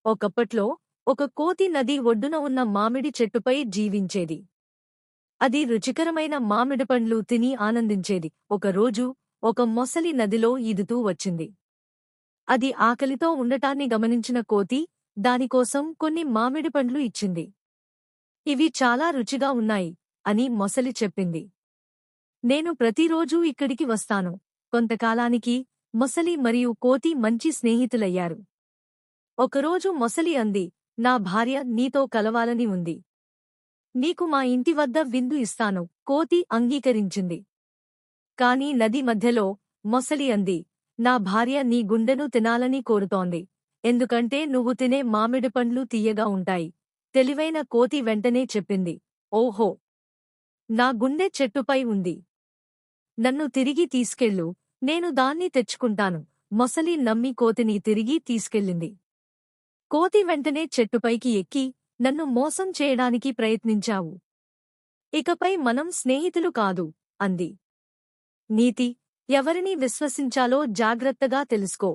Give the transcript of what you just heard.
ఒకప్పట్లో ఒక కోతి నది ఒడ్డున ఉన్న మామిడి చెట్టుపై జీవించేది. అది రుచికరమైన మామిడి పండ్లు తిని ఆనందించేది. ఒకరోజు ఒక మొసలి నదిలో ఈదుతూ వచ్చింది. అది ఆకలితో ఉండటాన్ని గమనించిన కోతి దానికోసం కొన్ని మామిడి పండ్లు ఇచ్చింది. ఇవి చాలా రుచిగా ఉన్నాయి అని మొసలి చెప్పింది. నేను ప్రతిరోజూ ఇక్కడికి వస్తాను. కొంతకాలానికి మొసలి మరియు కోతి మంచి స్నేహితులయ్యారు. ఒకరోజు మొసలి అంది, నా భార్య నీతో కలవాలని ఉంది. నీకు మా ఇంటి వద్ద విందు ఇస్తాను. కోతి అంగీకరించింది. కాని నది మధ్యలో మొసలి అంది, నా భార్య నీ గుండెను తినాలని కోరుతోంది. ఎందుకంటే నువ్వు తినే మామిడి పండ్లు తియ్యగా ఉంటాయి. తెలివైన కోతి వెంటనే చెప్పింది, ఓహో! నా గుండె చెట్టుపై ఉంది. నన్ను తిరిగి తీసుకెళ్ళు, నేను దాన్ని తెచ్చుకుంటాను. మొసలి నమ్మి కోతిని తిరిగి తీసుకెళ్ళింది. కోతి వెంటనే చెట్టుపైకి ఎక్కి, నన్ను మోసం చేయడానికి ప్రయత్నించావు. ఇకపై మనం స్నేహితులు కాదు, అంది. నీతి: ఎవరిని విశ్వసించాలో జాగ్రత్తగా తెలుసుకో.